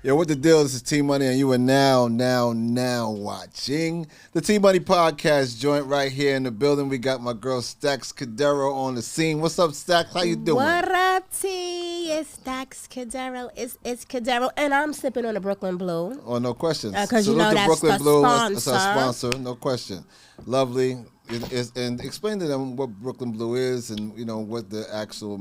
Yo, what the deal? This is T-Money, and you are now watching the T-Money Podcast joint right here in the building. We got my girl Stax Cadero on the scene. What's up, Stax? How you doing? What up, T? It's Stax Cadero. It's Cadero, and I'm sipping on a Brooklyn Blue. Oh, no question. Because you know that's Brooklyn the Blue. sponsor. That's our sponsor, no question. Lovely. And explain to them what Brooklyn Blue is and, you know, what the actual...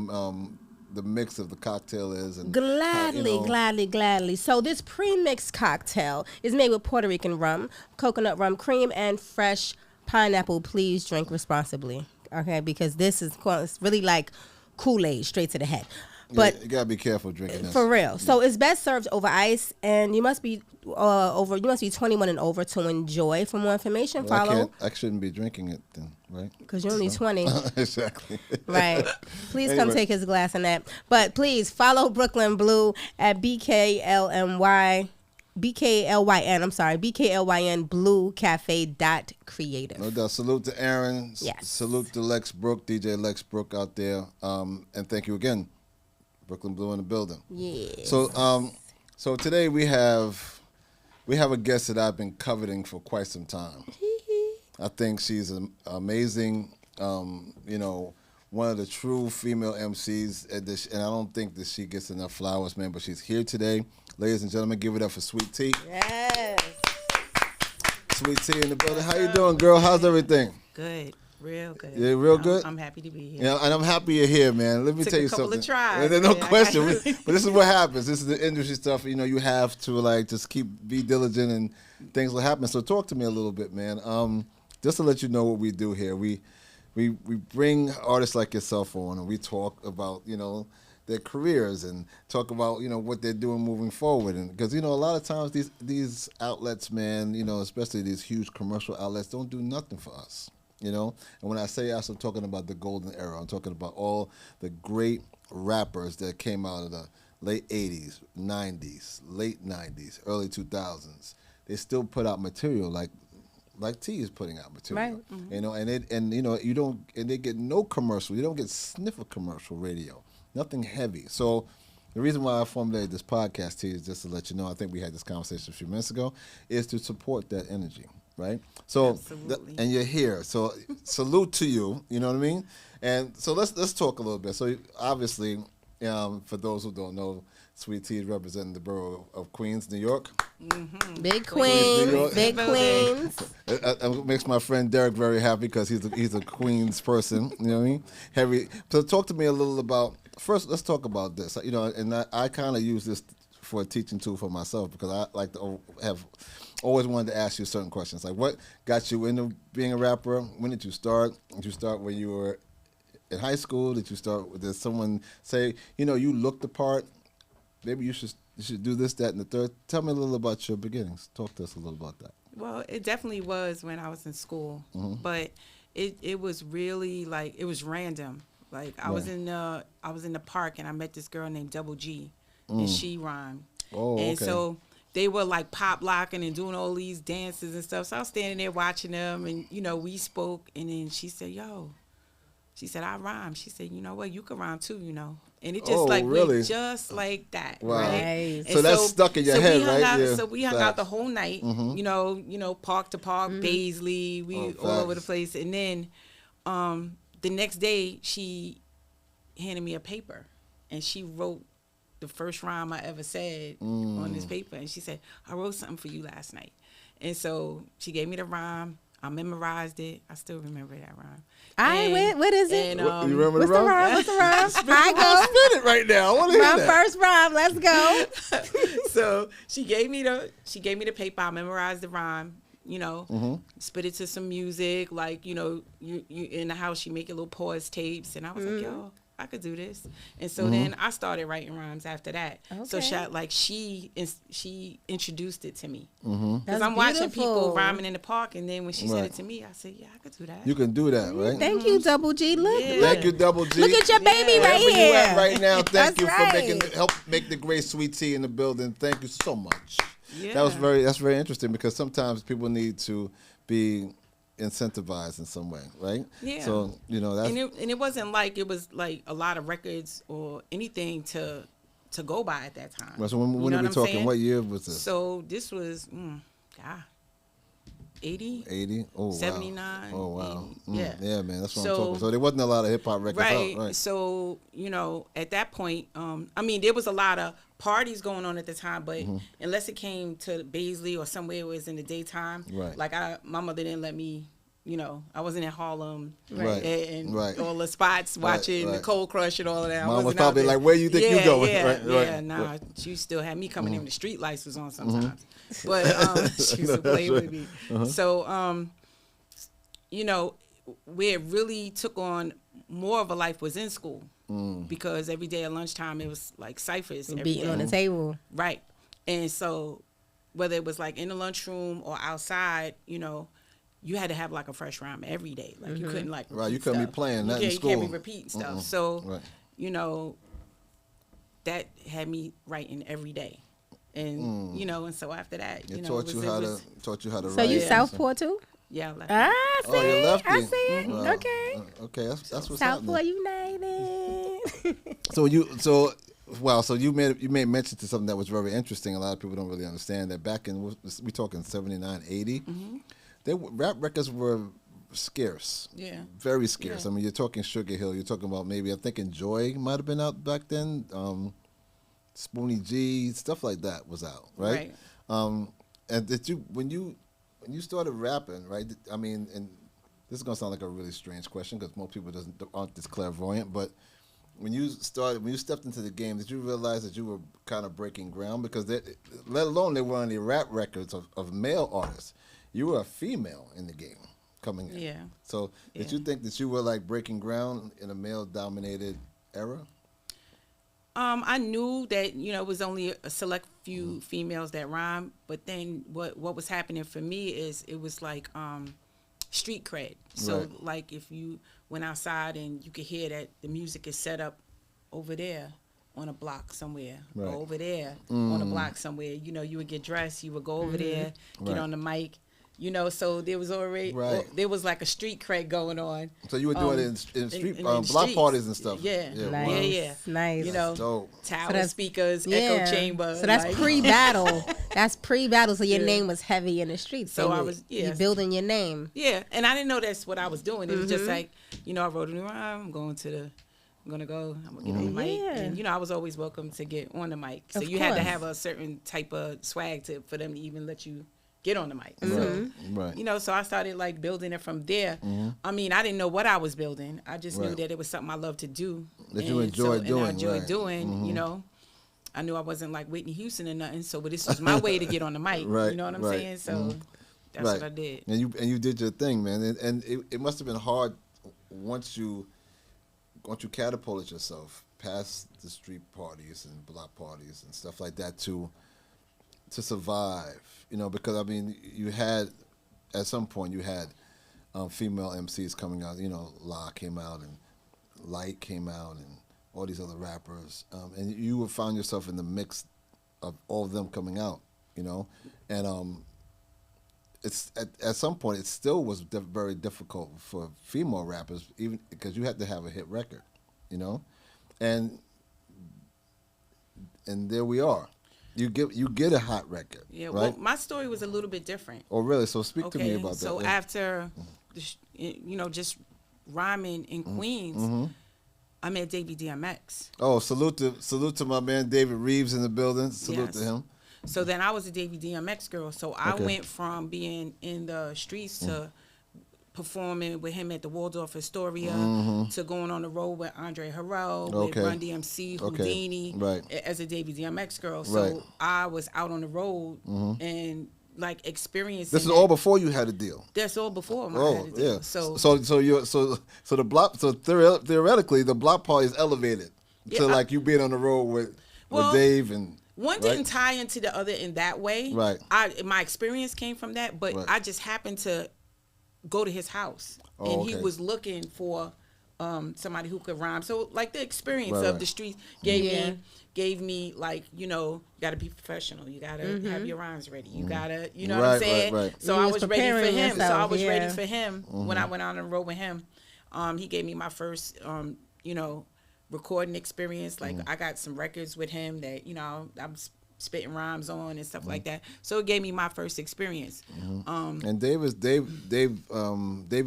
the mix of the cocktail is. And Gladly. So this pre-mixed cocktail is made with Puerto Rican rum, coconut rum cream, and fresh pineapple. Please drink responsibly, okay? Because this is it's really like Kool-Aid, straight to the head. But you gotta be careful drinking this. For real. So it's best served over ice, and you must be 21 and over to enjoy. For more information, follow. I shouldn't be drinking it then, right? Because you're only 20. Exactly. Right. Please come take his glass and that. But please follow Brooklyn Blue at BKLYN Blue Cafe .creative. No doubt. Salute to Aaron. Yes. Salute to Lex Brook, DJ Lex Brook out there. And thank you again. Brooklyn Blue in the building. Yes. So today we have a guest that I've been coveting for quite some time. I think she's amazing. You know, one of the true female MCs, and I don't think that she gets enough flowers, man. But she's here today, ladies and gentlemen. Give it up for Sweet Tea. Yes. Sweet Tea in the building. How you doing, girl? How's everything? Good. Real good. Yeah, real good? I'm happy to be here. Yeah, and I'm happy you're here, man. Let me tell you something. Took a couple of tries. No question. But this is what happens. This is the industry stuff. You know, you have to like just be diligent, and things will happen. So talk to me a little bit, man. Just to let you know what we do here. We bring artists like yourself on, and we talk about, you know, their careers and talk about, you know, what they're doing moving forward. And because, you know, a lot of times these outlets, man, you know, especially these huge commercial outlets, don't do nothing for us. You know, and when I say us, I'm talking about the golden era. I'm talking about all the great rappers that came out of the late 80s, 90s, late 90s, early 2000s. They still put out material like T is putting out material. Right. Mm-hmm. You know, and they get no commercial. You don't get sniff of commercial radio. Nothing heavy. So the reason why I formulated this podcast, T, is just to let you know, I think we had this conversation a few minutes ago, is to support that energy. Right? So, and you're here. So, salute to you. You know what I mean? And so let's talk a little bit. So, obviously, for those who don't know, Sweet Tea is representing the borough of Queens, New York. Mm-hmm. Big Queens, big Queens. It makes my friend Derek very happy because he's a Queens person. You know what I mean? Heavy. So, talk to me a little about. First, let's talk about this. You know, and I kind of use this for a teaching tool for myself because I like to always wanted to ask you certain questions. Like, what got you into being a rapper? When did you start? Did you start when you were in high school? Did someone say, you know, you look the part? Maybe you should do this, that, and the third. Tell me a little about your beginnings. Talk to us a little about that. Well, it definitely was when I was in school, but it was really like it was random. Like I was in the park and I met this girl named Double G, and she rhymed. Oh, and so they were like pop locking and doing all these dances and stuff. So I was standing there watching them, and you know, we spoke, and then she said, she said, I rhyme. She said, you know what, you can rhyme too, you know. And it just went just like that. Wow. Right? So that's stuck in your head, right? So we hung out the whole night, you know, park to park, Baisley, we all over the place. And then the next day she handed me a paper and she wrote the first rhyme I ever said on this paper. And she said, I wrote something for you last night. And so she gave me the rhyme. I memorized it. I still remember that rhyme. What is it? And, you remember the rhyme? What's the rhyme? Spin it right now. I want to hear My that. first rhyme. Let's go. So she gave me the paper. I memorized the rhyme. You know, spit it to some music. Like, you know, you in the house, you make your little pause tapes. And I was like, yo, I could do this. And so then I started writing rhymes after that. Okay. So she introduced it to me. Because I'm watching people rhyming in the park, and then when she said it to me, I said, yeah, I could do that. You can do that, right? Thank you, Double G. Thank you, Double G. Look at your baby right here. here. You at right now. Thank you right. for help make the great Sweet Tea in the building. Thank you so much. Yeah. That's very interesting because sometimes people need to be incentivized in some way, right? Yeah. So, you know, that's... And it wasn't like it was like a lot of records or anything to to go by at that time. Right, so when You are know we what I'm talking? saying? What year was this? So this was 80, 80? Oh, wow. 79. Oh, wow. 80, yeah. Yeah, man, that's what So- I'm talking. So there wasn't a lot of hip hop records Right. out, right? So, at that point, I mean, there was a lot of parties going on at the time, but unless it came to Baisley or somewhere it was in the daytime, Right. like my mother didn't let me, I wasn't in Harlem Right. and Right. all the spots watching the right. Cold Crush and all of that. I Mom was wasn't out probably there. like, where you think you going? Yeah, Right, yeah, right, nah. right. She still had me coming in when the street lights was on sometimes. But she used to play with me. So, where it really took on more of a life was in school. Because every day at lunchtime it was like ciphers. every Beating day. on the table. Right. And so whether it was like in the lunchroom or outside, you had to have like a fresh rhyme every day. Like you couldn't like Right, you repeat couldn't be stuff. playing that in You school. can't be repeating stuff. So, Right. That had me writing every day. And and so after that, It it taught was, you it how was, to taught you how to So write. you Yeah. Southport too? yeah, I left. Ah, see, Oh, you're lefty. I see it. Wow. Okay. Okay, that's what's Southport happening. United. So you made mention to something that was very interesting. A lot of people don't really understand that back in we talking 79, 80, rap records were scarce. Yeah. Very scarce. Yeah. I mean, you're talking Sugar Hill. You're talking about maybe I'm thinking Joy might have been out back then. Spoonie G, stuff like that was out, right? Right. And did you when you started rapping, right? I mean, and this is gonna sound like a really strange question because most people aren't this clairvoyant, but when you stepped into the game, did you realize that you were kind of breaking ground? Because let alone they were on the rap records of male artists, you were a female in the game coming in. Yeah. So did you think that you were like breaking ground in a male-dominated era? I knew that it was only a select few females that rhyme, but then what was happening for me is it was like street cred. So Right. like if you went outside and you could hear that the music is set up over there on a block somewhere, Right. or over there on a block somewhere. You would get dressed, you would go over there, get Right. on the mic. So there was already Right. there was like a street cred going on. So you were doing it in street in block streets. parties and stuff. Yeah. Nice. Yeah, yeah. Nice. Dope. Tower So that's- speakers, Yeah. echo chamber. So that's like- pre-battle. That's pre-battle. So your Yeah. name was heavy in the streets. So They I were- was- you yeah. building your name. Yeah, and I didn't know that's what I was doing. It was just like, I wrote a new rhyme. I'm gonna go. I'm gonna get on the mic, Yeah. and I was always welcome to get on the mic. So Of you had to course. have a certain type of swag for them to even let you get on the mic. Right. So I started like building it from there. I mean, I didn't know what I was building. I just knew Right. that it was something I loved to do. That you enjoyed and doing, I enjoyed right. doing. I knew I wasn't like Whitney Houston or nothing. So, but this was my way to get on the mic. Right, You know what I'm right. saying? So that's Right. what I did. And you did your thing, man. And it must have been hard once you catapulted yourself past the street parties and block parties and stuff like that to survive. Because I mean, you had at some point you had female MCs coming out. La came out and Light came out and all these other rappers, and you would find yourself in the mix of all of them coming out. And it's at some point it still was very difficult for female rappers, even because you had to have a hit record, and there we are. You get a hot record, Yeah, right? well, my story was a little bit different. Oh, really? So speak to me about that. So yeah. after, just rhyming in Queens, I met Davey DMX. Oh, salute to my man David Reeves in the building. Salute Yes. to him. So then I was a Davey DMX girl. So I Okay. went from being in the streets to performing with him at the Waldorf Astoria to going on the road with Andre Harrell, Okay. with Run DMC, Okay. Houdini, Right. as a Davey DMX girl. So Right. I was out on the road and like experiencing. This is that. all before you had a deal. That's all before my Oh, had a deal. yeah. So So the block. So theoretically, the block party is elevated Yeah, to like you being on the road with Well, Dave and one right? didn't tie into the other in that way. Right. My experience came from that, but Right. I just happened to go to his house, Oh, and okay. he was looking for somebody who could rhyme. So like the experience Right, of right. the streets gave me like, you gotta be professional. You gotta have your rhymes ready. You gotta, you know what I'm Right, saying? right, right. So You I was was ready for preparing him. So yourself, I was ready yeah. for him when I went on the road with him. He gave me my first, recording experience. Like I got some records with him that, you know, I'm spitting rhymes on and stuff like that. So it gave me my first experience. And Davey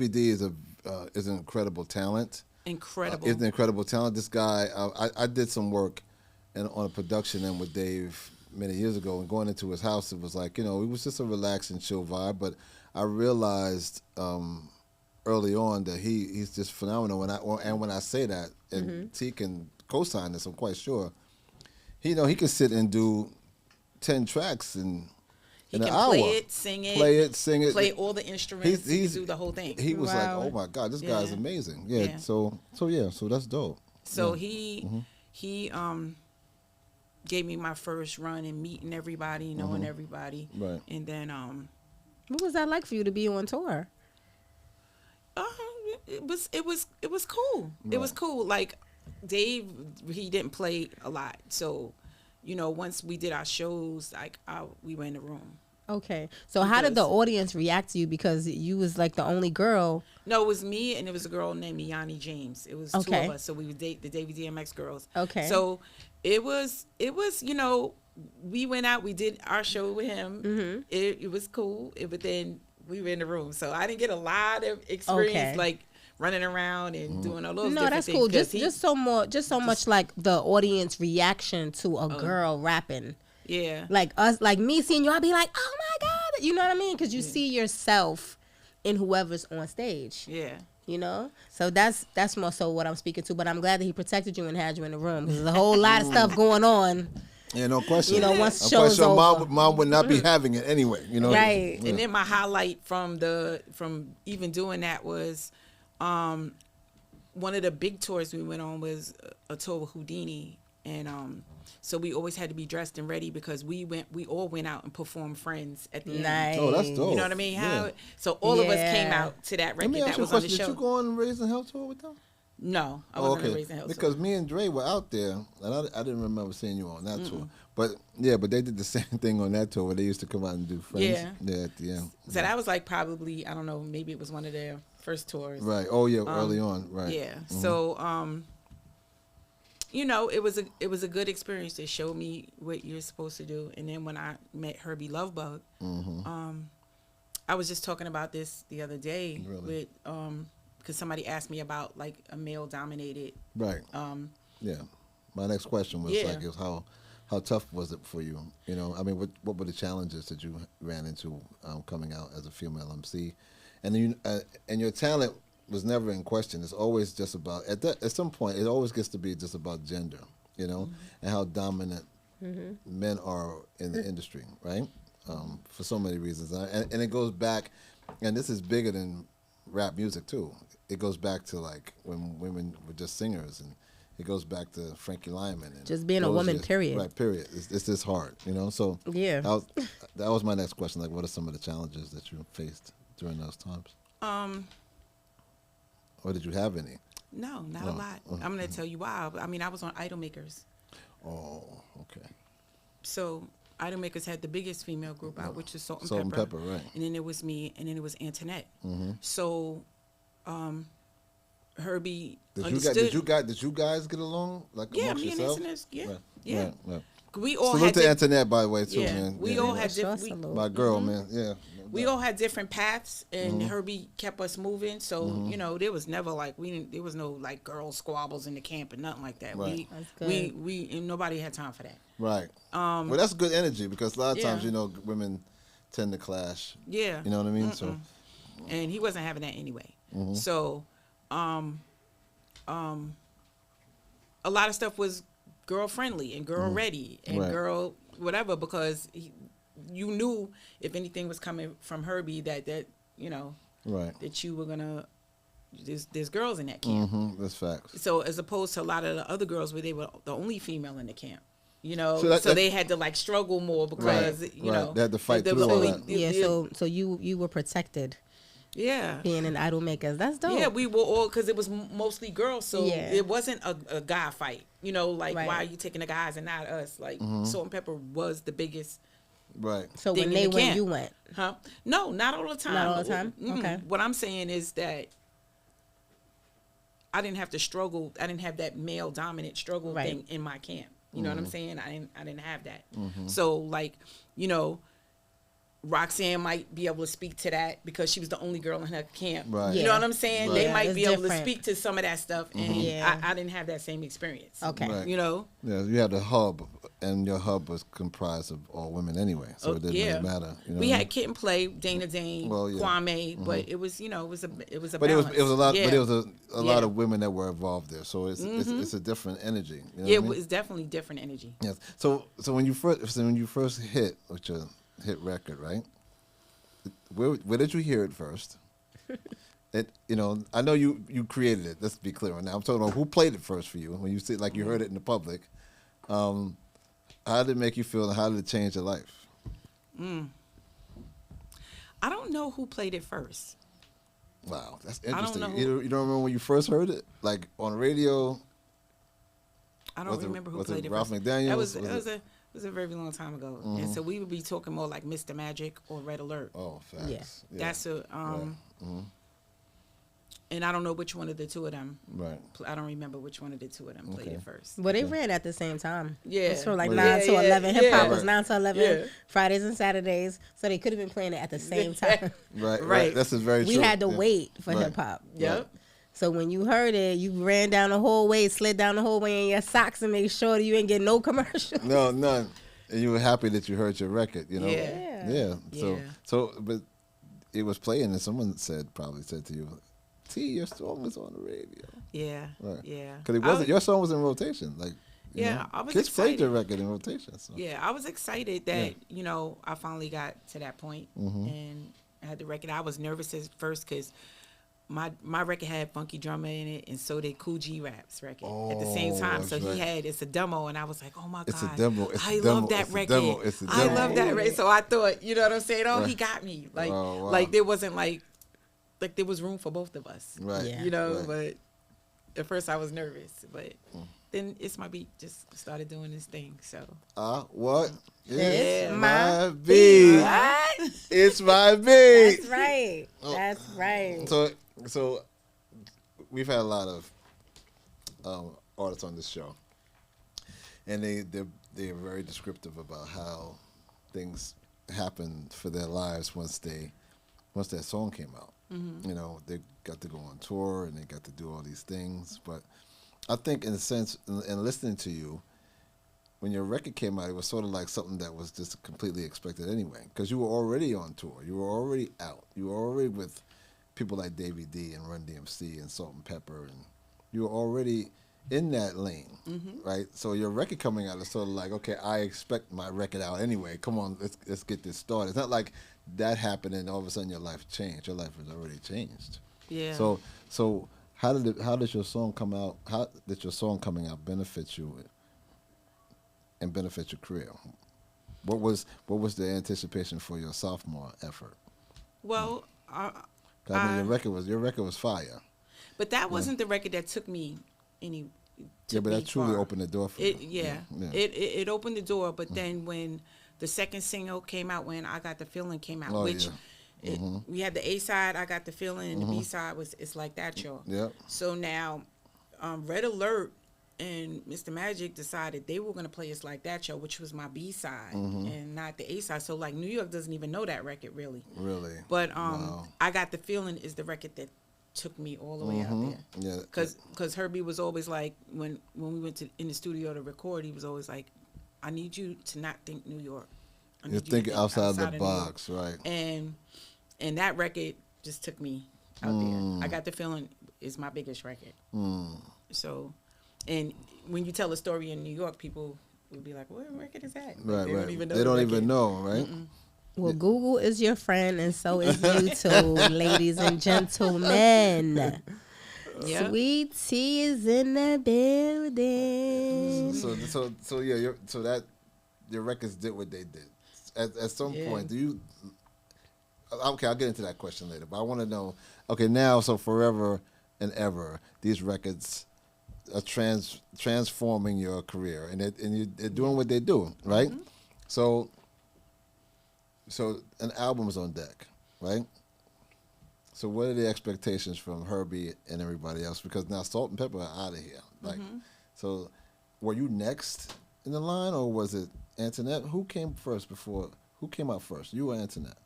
D is an incredible talent. Incredible. Is an incredible talent. This guy, I did some work on a production end with Dave many years ago, and going into his house, it was like, you know, it was just a relaxed and chill vibe. But I realized early on that he's just phenomenal. When I say that, and T can co-sign this, I'm quite sure. He can sit and do 10 tracks in an hour. Play it, sing it, play all the instruments. He can do the whole thing. He was like, oh my God, this guy's amazing. Yeah. So that's dope. So he gave me my first run in meeting everybody, knowing everybody. Right. And then what was that like for you to be on tour? It was cool. Right. It was cool. Like Dave, he didn't play a lot. So, you know, once we did our shows, like we were in the room. Okay. So how did the audience react to you? Because you was like the only girl. No, it was me and it was a girl named Yanni James. It was two of us. So we would date the Davey DMX girls. Okay. So it was, you know, we went out, we did our show with him. It was cool. But then we were in the room. So I didn't get a lot of experience like running around and doing all those different things. No, that's cool. Just so much like the audience reaction to a girl rapping. Yeah. Like us, like me seeing you, I'd be like, oh my God. You know what I mean? Because you see yourself in whoever's on stage. Yeah. You know? So that's more so what I'm speaking to. But I'm glad that he protected you and had you in the room. Because there's a whole lot of stuff going on. Yeah, no question. You know, once show's over. Mom would not be having it anyway. You know? Right. And then my highlight from even doing that was one of the big tours we went on was a tour with Houdini. And so we always had to be dressed and ready because we all went out and performed Friends at the end. Oh, that's dope. You know what I mean? So all of us came out to that record that was on the show. Did you go on Raising Hell tour with them? No, I wasn't on Raising Hell tour. Because me and Dre were out there, and I didn't remember seeing you on that tour. But they did the same thing on that tour where they used to come out and do Friends. Yeah, at the end. So that was like probably, I don't know, maybe it was one of their first tours. Right. Oh yeah, early on. Right. Yeah. So you know, it was a good experience. It showed me what you're supposed to do. And then when I met Herby Lovebug, I was just talking about this the other day with because somebody asked me about like a male dominated. Right. Yeah. My next question was is how tough was it for you? You know, I mean, what were the challenges that you ran into coming out as a female MC, and your talent was never in question. It's always just about at some point it always gets to be just about gender, you know, and how dominant men are in the industry, right? For so many reasons, and it goes back, and this is bigger than rap music too. It goes back to like when women were just singers, and it goes back to Frankie Lyman and just being a woman. Years. Period. Right. Period. It's just hard, you know. So yeah, that was my next question. Like, what are some of the challenges that you faced during those times? Or did you have any? No, not a lot. I'm going to tell you why. I mean, I was on Idol Makers. Oh, okay. So Idol Makers had the biggest female group out, which was Salt and Pepper. Pepper, right. And then it was me, and then it was Antoinette. So Herby understood. Did you guys get along like amongst yourselves? Me and Antoinette, yeah. Right. We all salute had to Antoinette, by the way, too, man. We all had different. My girl, man. Yeah. We all had different paths, and Herby kept us moving. So you know, there was never like there was no like girl squabbles in the camp and nothing like that. Right. We and nobody had time for that. Right. Well, that's good energy because a lot of times, you know, women tend to clash. Yeah. You know what I mean? So. And he wasn't having that anyway. So, a lot of stuff was girl friendly and girl ready and girl whatever because you knew if anything was coming from Herby that you know that you were gonna there's girls in that camp. That's facts. So as opposed to a lot of the other girls where they were the only female in the camp. You know, so they had to like struggle more because you know they had to fight through all that. Yeah, so you were protected. Yeah, being an Idol Makers, that's dope. Yeah, we were all because it was mostly girls, so it wasn't a guy fight. You know, like why are you taking the guys and not us? Like Salt and Pepper was the biggest. Right. So when they went, you went. Huh? No, not all the time. Not all the time. Okay. What I'm saying is that I didn't have to struggle. I didn't have that male dominant struggle thing in my camp. You know what I'm saying? I didn't have that. So like, you know, Roxanne might be able to speak to that because she was the only girl in her camp. Right. You know what I'm saying? Right. They Yeah, might it's be able to different. speak to some of that stuff, and I didn't have that same experience. Okay. Right. You know? Yeah, you had a hub, and your hub was comprised of all women anyway, so it didn't really matter. You know We what I had Kid and Play, Dana Dane, Well, yeah. Kwame, but it was, you know, it was a But balance. it was a lot. Yeah. But it was a lot Yeah. of women that were involved there, so it's a different energy. You know Yeah, what I mean? it's definitely different energy. Yes. So when you first hit with your hit record, right? Where did you hear it first? You know, I know you created it. Let's be clear on that. I'm talking about who played it first for you when you see like you heard it in the public. How did it make you feel, and how did it change your life? I don't know who played it first. Wow, that's I don't interesting. know You don't remember when you first heard it, like on the radio? I don't remember who was it played it Ralph first. McDaniels? It was a very long time ago, and so we would be talking more like Mr. Magic or Red Alert. Oh, facts. Yeah. That's a and I don't know which one of the two of them. Right. I don't remember which one of the two of them played it first. Well, they ran at the same time. Yeah. It was from like Well, 9 to yeah, 11. yeah, Hip hop yeah. was 9 to 11, Yeah. Fridays and Saturdays. So they could have been playing it at the same time. Right. Right. This is very We true. had to Yeah. wait for Right. hip hop. Yep. So when you heard it, you ran down the whole way, slid down the whole way in your socks and made sure that you ain't get no commercial. No, none. And you were happy that you heard your record, you know? Yeah. Yeah. Yeah. But it was playing, and someone probably said to you, T, your song is on the radio. Yeah. Right. Yeah. Because it wasn't, your song was in rotation. Like, you Yeah, know, I was Kids played excited. your record in rotation. So. Yeah, I was excited that, you know, I finally got to that point and I had the record. I was nervous at first because my record had Funky Drummer in it, and so did Cool G Rap's record at the same Oh, time. So that's right. it's a demo, and I was like, oh my God. It's a demo. It's I a demo. love that It's a record. demo. It's a I demo. love that record. So I thought, you know what I'm saying? Oh, he Right. got me. Like, Oh, wow. like there wasn't like there was room for both of us. Right. Yeah. You know, Right. but at first I was nervous, but then It's My Beat just started doing this thing. So What? It's my beat. What? It's my beat. That's right. That's right. So we've had a lot of artists on this show, and they're very descriptive about how things happened for their lives once that song came out. You know, they got to go on tour and they got to do all these things. But I think, in a sense, in listening to you, when your record came out, it was sort of like something that was just completely expected anyway, because you were already on tour. You were already out. You were already with people like Davey D and Run DMC and Salt and Pepper, and you were already in that lane, right? So your record coming out is sort of like, okay, I expect my record out anyway. Come on, let's get this started. It's not like that happened and all of a sudden your life changed. Your life has already changed. yeah. So how did your song come out? How did your song coming out benefit you and benefit your career? What was the anticipation for your sophomore effort? Well, I mean, your record was fire. but that wasn't the record that took me any. Yeah, but that truly far. opened the door for It. you. Yeah, It opened the door. But then when the second single came out, when I Got the Feeling came out, Oh, which yeah. we had the A side, I Got the Feeling, and the B side was It's Like That, y'all. Yep. So now, Red Alert and Mr. Magic decided they were going to play It's Like That, y'all, which was my B side and not the A side. So like New York doesn't even know that record really. Really. But Wow. I Got the Feeling is the record that took me all the way out there. Yeah. Because Herby was always like, when we went in the studio to record, he was always like, I need you to not think New York. I need You're you to thinking think outside the of New York." box, right? And that record just took me out there. I Got the Feeling is my biggest record. So, and when you tell a story in New York, people will be like, what record is that? Like, Right, they right. don't even know They the don't record. even know, right? Well, Google is your friend, and so is YouTube, ladies and gentlemen. Yeah. Sweet Tea is in the building. So yeah, your records did what they did. At some Yeah. point, do you? Okay, I'll get into that question later, but I want to know. Okay, now so forever and ever, these records are transforming your career, and they're doing what they do, right? So an album is on deck, right? So what are the expectations from Herby and everybody else? Because now Salt and Pepper are out of here. Like, so were you next in the line, or was it Antoinette? Who came first before? Who came out first? You or Antoinette?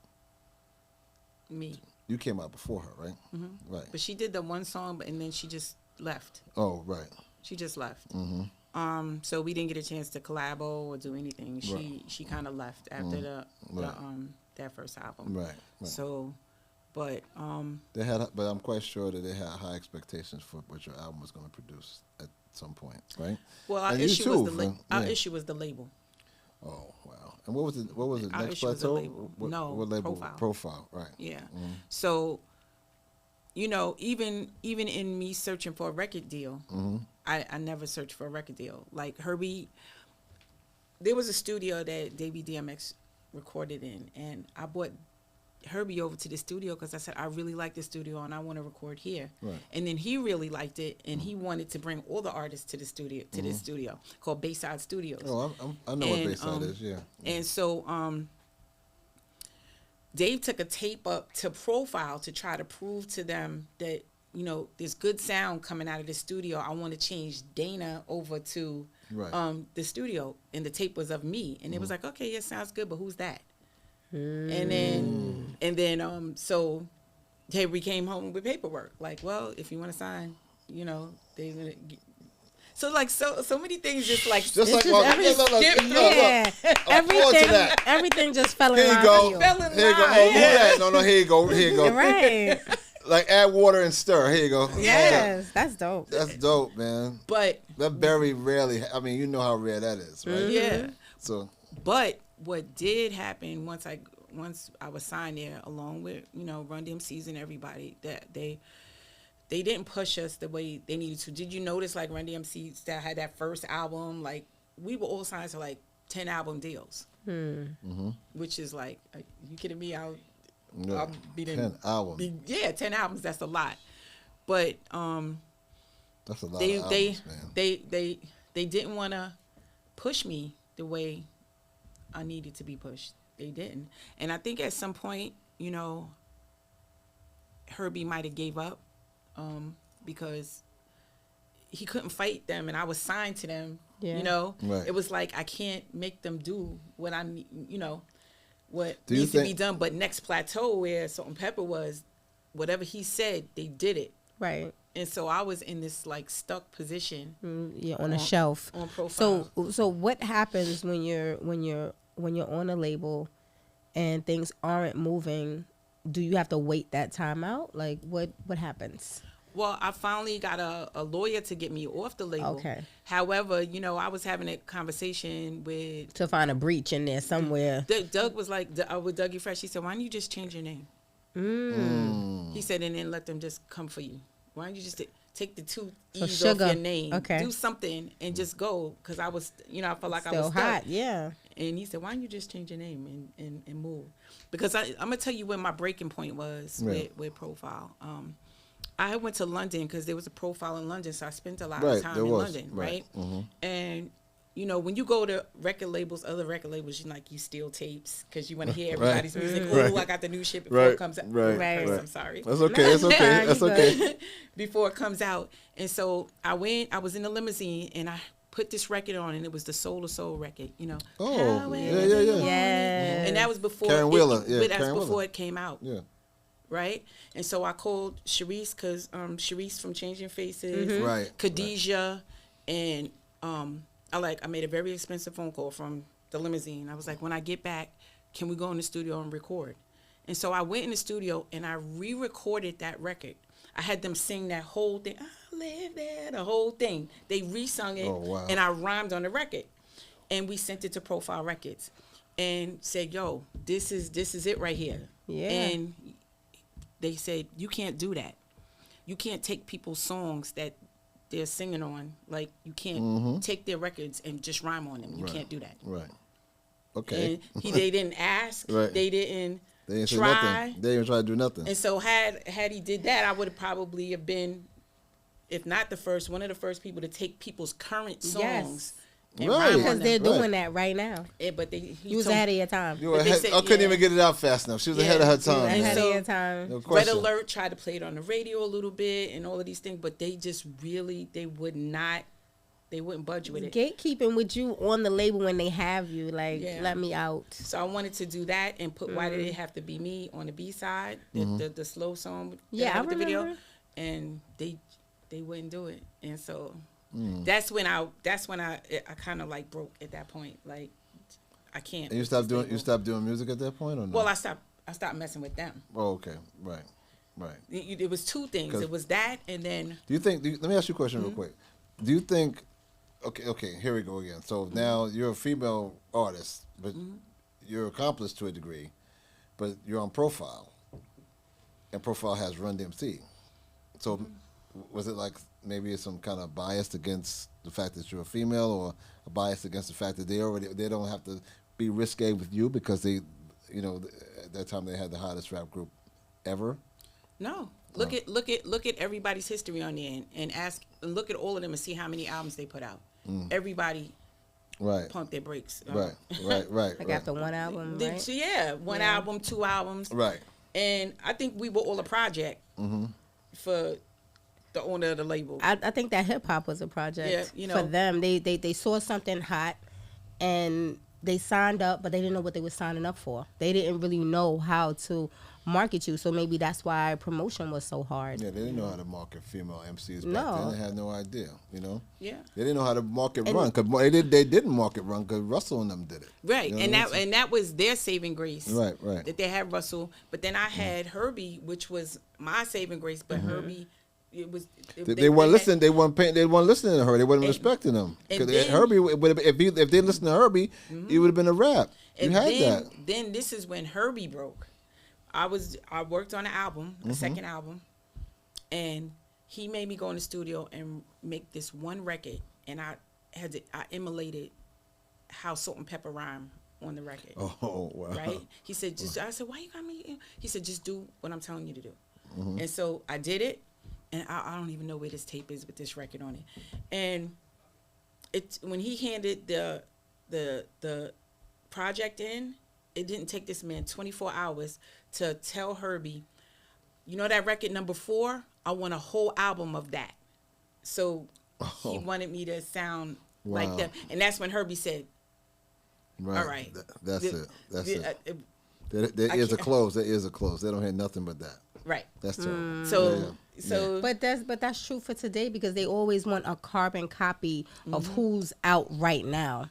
Me. You came out before her, right? Right. But she did the one song, and then she just left. Oh, right. She just left. So we didn't get a chance to collabo or do anything. She kind of left after the that first album. Right. So, but they had, but I'm quite sure that they had high expectations for what your album was going to produce at some point, right? Well, our and issue too, was our issue was the label. Oh wow! And what was it? What was it? Our Next issue was the Plateau? label. What label? Profile. Profile, right? Yeah. So, you know, even in me searching for a record deal, I never searched for a record deal. Like Herby, there was a studio that Davey DMX recorded in, and I brought Herby over to the studio because I said I really like the studio and I want to record here. Right. And then he really liked it, and he wanted to bring all the artists to the studio this studio called Bayside Studios. Oh, I know what Bayside is. Yeah. And so Dave took a tape up to Profile to try to prove to them that, you know, there's good sound coming out of the studio. I want to change Dana over to the studio, and the tape was of me, and it was like, okay, yeah, sounds good, but who's that? And then so we came home with paperwork. Like, well, if you want to sign, you know, they're gonna. So many things just like everything just fell in Here line. you go. for Here you go. Oh, yeah. No, here you go. Here you go. Right. Like add water and stir. Here you go. Yes, that's dope. That's dope, man. But that very rarely. I mean, you know how rare that is, right? Yeah. So. But what did happen once I was signed there, along with, you know, Run DMC's and everybody, that they didn't push us the way they needed to. Did you notice, like, Run DMC that had that first album, like, we were all signed to like 10 album deals, which is like, are you kidding me? I'll be 10 albums. 10 albums. That's a lot. But that's a lot. Of albums, man. They didn't want to push me the way I needed to be pushed. They didn't. And I think at some point, you know, Herby might have gave up because he couldn't fight them, and I was signed to them. Yeah. You know, It was like, I can't make them do what I need, you know, what needs to be done. But Next Plateau, where Salt and Pepper was, whatever he said, they did it. Right. And so I was in this like stuck position. On a shelf. On Profile. So what happens when you're on a label and things aren't moving? Do you have to wait that time out? Like what happens? Well, I finally got a lawyer to get me off the label. Okay. However, you know, I was having a conversation with... To find a breach in there somewhere. Doug was like, with Dougie Fresh, he said, why don't you just change your name? He said, and then let them just come for you. Why don't you just take the two E's off your name? Okay. Do something and just go. Because I was, you know, I felt like I was stuck. Hot, yeah. And he said, why don't you just change your name and move? Because I'm going to tell you where my breaking point was with Profile. I went to London because there was a Profile in London, so I spent a lot of time in London, right? And, you know, when you go to record labels, other record labels, you steal tapes because you want to hear everybody's music. Oh, I got the new shit before it comes out. Right. I'm sorry. That's okay. It's okay. That's okay. Before it comes out. And so I was in the limousine, and I put this record on, and it was the Soul to Soul record, you know. Oh, yeah. And that was before Karen Wheeler. Before it came out. Yeah. Right? And so I called Sharice, because Sharice from Changing Faces, Khadijah, and I made a very expensive phone call from the limousine. I was like, when I get back, can we go in the studio and record? And so I went in the studio, and I re-recorded that record. I had them sing that whole thing, I live there, the whole thing. They re-sung it, and I rhymed on the record. And we sent it to Profile Records and said, yo, this is it right here. Yeah. And they said, you can't do that. You can't take people's songs that they're singing on. Like, you can't take their records and just rhyme on them. You can't do that. Right. Okay. And they didn't ask. Right. They didn't try. Say nothing. They didn't try to do nothing. And so had he did that, I would have probably have been, if not the first, one of the first people to take people's current songs and Right. rhyme Because on they're them. doing that right now. But You was ahead of your time. You were But they ahead, said- I couldn't yeah. even get it out fast enough. She was ahead of her time. Ahead man. of So- your time. No Red question. Alert tried to play it on the radio a little bit and all of these things, but they just really they wouldn't budge with it. Gatekeeping with you on the label when they have you, like, Yeah. let me out. So I wanted to do that and put Why Did It Have to Be Me on the B side, the slow song. that Yeah, had I with the video, remember. and they wouldn't do it, and so that's when I kind of like broke at that point. Like I can't. And you with stopped this doing label. music at that point or no? Well, I stopped messing with them. Oh, okay. Right. It was two things. 'Cause- It was that, and then Do you think? Let me ask you a question real quick. Do you think? Okay. Here we go again. So now you're a female artist, but you're accomplished to a degree, but you're on Profile, and Profile has Run DMC. So was it like maybe some kind of bias against the fact that you're a female, or a bias against the fact that they don't have to be risque with you because they, at that time they had the hottest rap group ever? no. Look at everybody's history on there and look at all of them and see how many albums they put out. Everybody Right. pump their brakes. Right. Like after one album, Did- right? So yeah, one album, 2 albums. Right. And I think we were all a project for the owner of the label. I think that hip hop was a project for them. They saw something hot and they signed up, but they didn't know what they were signing up for. They didn't really know how to market you, so maybe that's why promotion was so hard. Yeah, they didn't know how to market female MCs back No. then. They had no idea, Yeah. They didn't know how to market run, because they didn't market run because Russell and them did it. Right. You know And what I mean? that was their saving grace. Right. That they had Russell, but then I had Herbie, which was my saving grace, but Herbie They weren't listening. They weren't paying. They weren't listening to her. They weren't respecting him. and Because then- Herbie, if they listened to Herbie, it would have been a rap. You And had then, that. then this is when Herbie broke. I worked on an album, a second album, and he made me go in the studio and make this one record, and I emulated how Salt and Pepper rhyme on the record. Oh wow! Right? He said, I said, why you got me? He said, just do what I'm telling you to do. And so I did it, and I don't even know where this tape is with this record on it. And when he handed the project in, it didn't take this man 24 hours to tell Herbie, that record number 4, I want a whole album of that. So he wanted me to sound like Wow. them. And that's when Herbie said, Right. all right. That's it. That's it. Their I ears are can't- closed. Their ears are closed. They don't hear nothing but that. Right. That's terrible. So Yeah. so But that's true for today because they always want a carbon copy of who's out right now.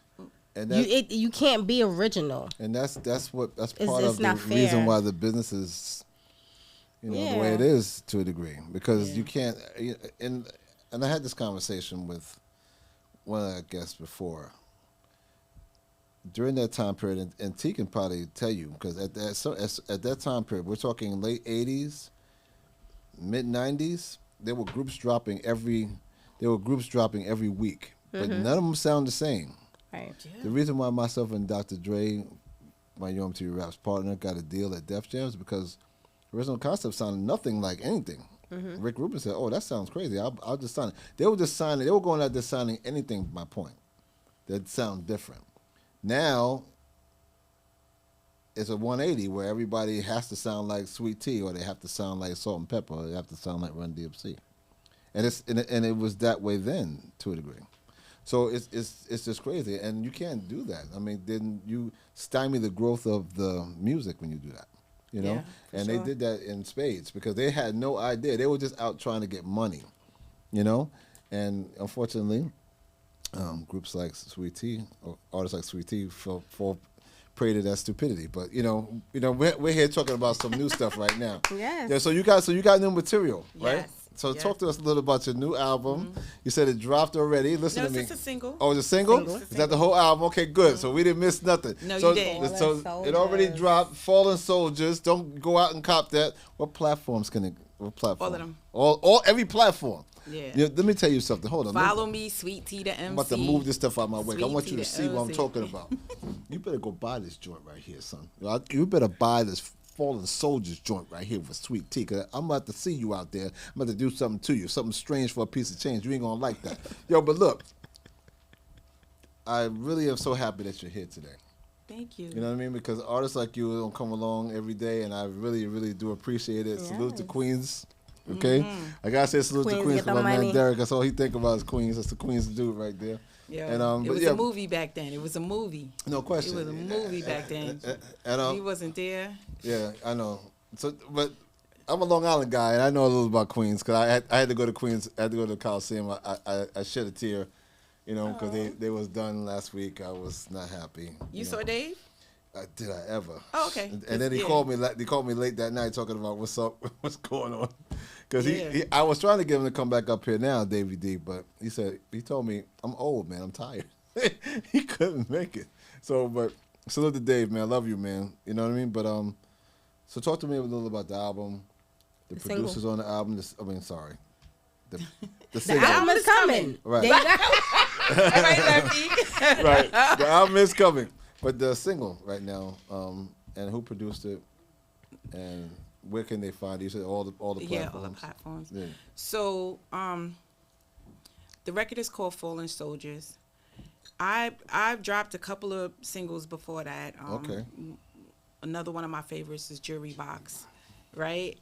And that, You can't be original. and that's part it's of the not reason fair. why the business is, the way Yeah. it is to a degree, because you can't. And I had this conversation with one of our guests before. During that time period, and T can probably tell you, because at that time period, we're talking late '80s, mid '90s. There were groups dropping every week, but none of them sound the same. Right. The reason why myself and Dr. Dre, my UMTV Raps partner, got a deal at Def Jam is because Original Concept sounded nothing like anything. Rick Rubin said, "Oh, that sounds crazy. I'll just sign it." They were just signing. They were going out there signing anything. My point, that sound different. Now it's a 180 where everybody has to sound like Sweet Tea, or they have to sound like Salt and Pepper, or they have to sound like Run DMC, and it was that way then to a degree. So it's just crazy, and you can't do that. I mean, then you stymie the growth of the music when you do that, Yeah, for And sure. they did that in spades because they had no idea. They were just out trying to get money, And unfortunately, groups like Sweet Tea, or artists like Sweet Tea, fall prey to that stupidity. But we're here talking about some new stuff right now. Yes. Yeah. So you got new material, right? Yes. So Yes. talk to us a little about your new album. You said it dropped already. Listen No, to it's me. just a single. Oh, it's a single? Single. Is that the whole album? Okay, good. So we didn't miss nothing. No, so, you didn't. So Fallen it already Soldiers. dropped. Fallen Soldiers. Don't go out and cop that. What platforms can it? What platform? All of them. All every platform. Yeah. Let me tell you something. Hold on. Follow me, Sweet Tea the MC. I'm about to move this stuff out of my way. I Sweet want you tea to to see what I'm MC. talking about. You better go buy this joint right here, son. You better buy this Fallen Soldiers joint right here with Sweet Tea, because I'm about to see you out there. I'm about to do something to you, something strange for a piece of change. You ain't going to like that. Yo, but look, I really am so happy that you're here today. Thank you. You know what I mean? Because artists like you don't come along every day, and I really, really do appreciate it. Salute to Yes. Queens. Okay, I gotta say salute to Queens Queens get because the my man money. Derek. That's all he think about is Queens. That's the Queens dude right there. Yeah, And it but was yeah, a movie back then. It was a movie. no question. It was a movie back then. And He wasn't there. yeah, I know. So, but I'm a Long Island guy, and I know a little about Queens because I had to go to Queens. I had to go to the Coliseum. I shed a tear, you know, because they was done last week. I was not happy. You saw Dave? Did I ever? Oh, okay. And then he called me. He called me late that night talking about what's up, what's going on. Because I was trying to get him to come back up here now, Davey D. But he told me I'm old, man. I'm tired. He couldn't make it. So, but salute to Dave, man. I love you, man. You know what I mean? But so talk to me a little about the album, the producers on the album. Sorry, the The single. album is coming. Right. There you go. Right, Lefty. Right. The album is coming. But the single right now, and who produced it, and where can they find it? You said all the platforms. Yeah, all the platforms. Yeah. So, the record is called Fallen Soldiers. I've dropped a couple of singles before that. Okay. Another one of my favorites is Jury Box, right?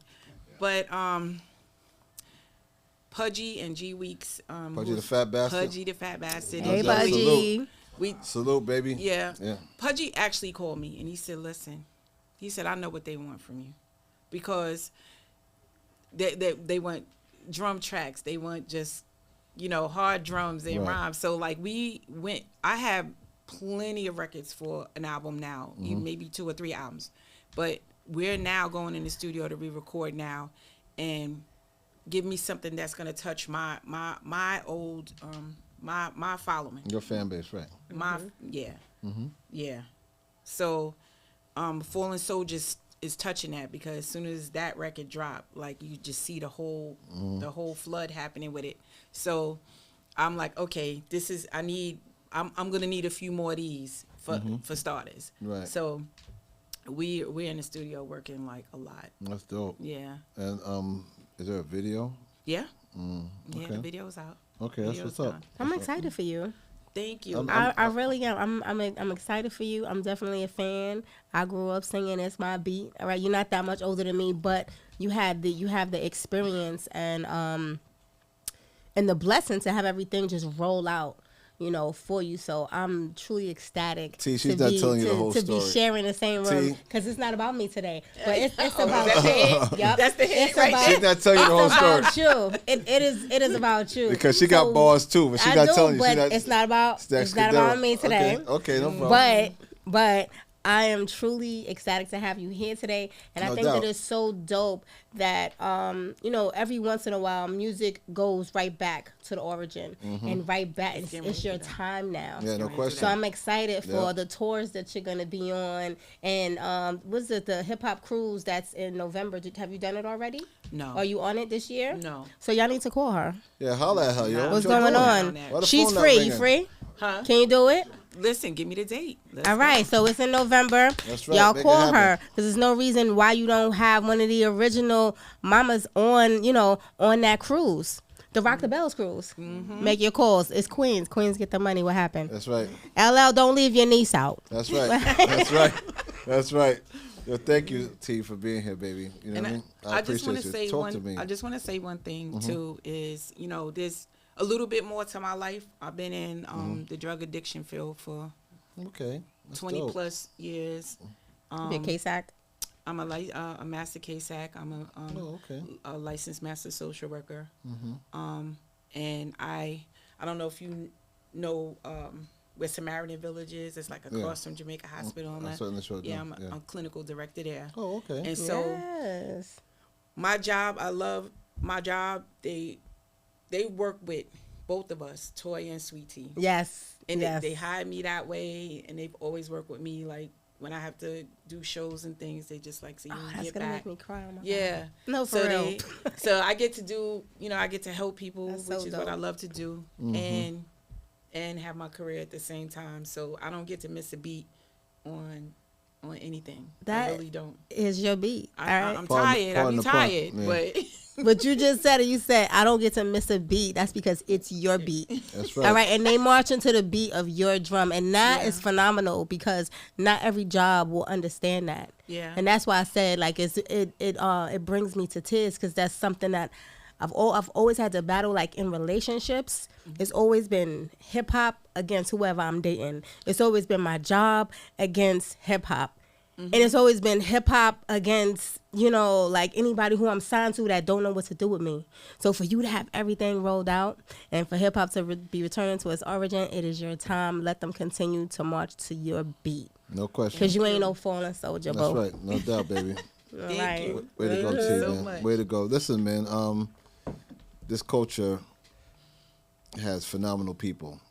But Pudgy and G Weeks. Pudgy the Fat Bastard. Pudgy the Fat Bastard. Hey, Salute. Budgie. Salute, baby. Yeah. Yeah. Pudgy actually called me and he said, listen, he said, I know what they want from you. Because they want drum tracks. They want just, hard drums and rhymes. So like I have plenty of records for an album now, maybe 2 or 3 albums. But we're now going in the studio to re-record now and give me something that's going to touch my old, my following. Your fan base, right? Yeah. So, Fallen Soldiers is touching that because as soon as that record dropped, like you just see the whole flood happening with it. So, I'm like, okay, I'm gonna need a few more of these for starters. Right. So, we're in the studio working like a lot. That's dope. Yeah. And is there a video? Yeah. Okay. Yeah, the video's out. Okay, that's what's up. I'm excited for you. Thank you. I really am. I'm excited for you. I'm definitely a fan. I grew up singing "It's My Beat." All right, you're not that much older than me, but you have the experience and the blessing to have everything just roll out, for you. So I'm truly ecstatic. T, she's not telling you the whole to story. be sharing the same room because it's not about me today, but it's about you. Yep. That's the hit, right? She's not telling you the whole story. It's about you. It is about you. Because she got bars too, but she's not telling you. But it's not about me today. Okay, no problem. But I am truly ecstatic to have you here today, and I think that it's so dope that every once in a while music goes right back to the origin and right back. It's your time now. Yeah, no question. So I'm excited for the tours that you're gonna be on, and was it the hip hop cruise that's in November? Have you done it already? No. Are you on it this year? No. So y'all need to call her. Yeah, holla at her, yo. What's going on? She's free. You free? Huh? Can you do it? Listen, give me the date. All right, so it's in November. That's right. Y'all Make call it her happen. because there's no reason why you don't have one of the original mamas on that cruise, the Rock the Bells cruise. Make your calls. It's Queens. Queens get the money. What happened? That's right. LL, don't leave your niece out. That's right. That's right. That's right. Yo, thank you, T, for being here, baby. You know what I mean? I just want to appreciate say you. Talk to me. I just want to say one thing too is there's a little bit more to my life. I've been in the drug addiction field for 20 dope. plus years. Be a K-Sac. I'm a master K-Sac. I'm a licensed master social worker. And I don't know if you know where Samaritan Village is. It's like across from Jamaica Hospital. I certainly sure do. I'm a clinical director there. Oh, okay. And so Yes. my job, I love my job. They work with both of us, Toy and Sweet Tea. Yes. And yes. they hired me that way, and they've always worked with me. Like when I have to do shows and things, they just like see me That's get gonna back. make me cry. Oh my Yeah. God. No, for real. So I get to do, I get to help people, That's which so is what dope. I love to do, and have my career at the same time. So I don't get to miss a beat on on anything. That I really don't. is your beat. All right. I'm tired. I be tired, but. But you just said it. You said, I don't get to miss a beat. That's because it's your beat. That's right. All right. And they march into the beat of your drum. And that is phenomenal because not every job will understand that. Yeah. And that's why I said, like, it brings me to tears because that's something that I've always had to battle, like, in relationships. It's always been hip-hop against whoever I'm dating. It's always been my job against hip-hop. And it's always been hip-hop against, like anybody who I'm signed to that don't know what to do with me. So for you to have everything rolled out and for hip-hop to be returning to its origin, it is your time. Let them continue to march to your beat. No question. Because you ain't no fallen soldier, That's bro. right. No doubt, baby. Thank you. Way to go, T, so man. much. Way to go. Listen, man, this culture has phenomenal people.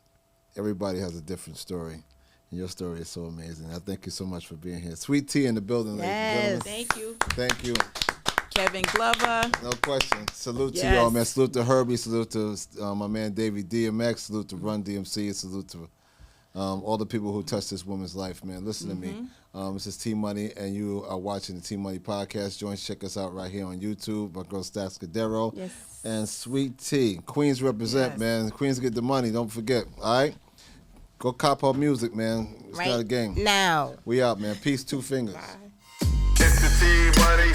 Everybody has a different story. Your story is so amazing. I thank you so much for being here. Sweet Tea in the building, ladies and gentlemen. Thank you. Thank you. Kevin Glover. No question. Salute to Yes. y'all, man. Salute to Herby. Salute to my man Davey DMX. Salute to Run DMC. Salute to all the people who touched this woman's life, man. Listen to me. This is T Money, and you are watching the T Money podcast. Join, check us out right here on YouTube. My girl Stats Cadero. Yes. And Sweet Tea. Queens represent, Yes. man. Queens get the money. Don't forget. All right? Go cop her music, man. It's Right not a game. now. We out, man. Peace, two fingers. Bye. It's the T Money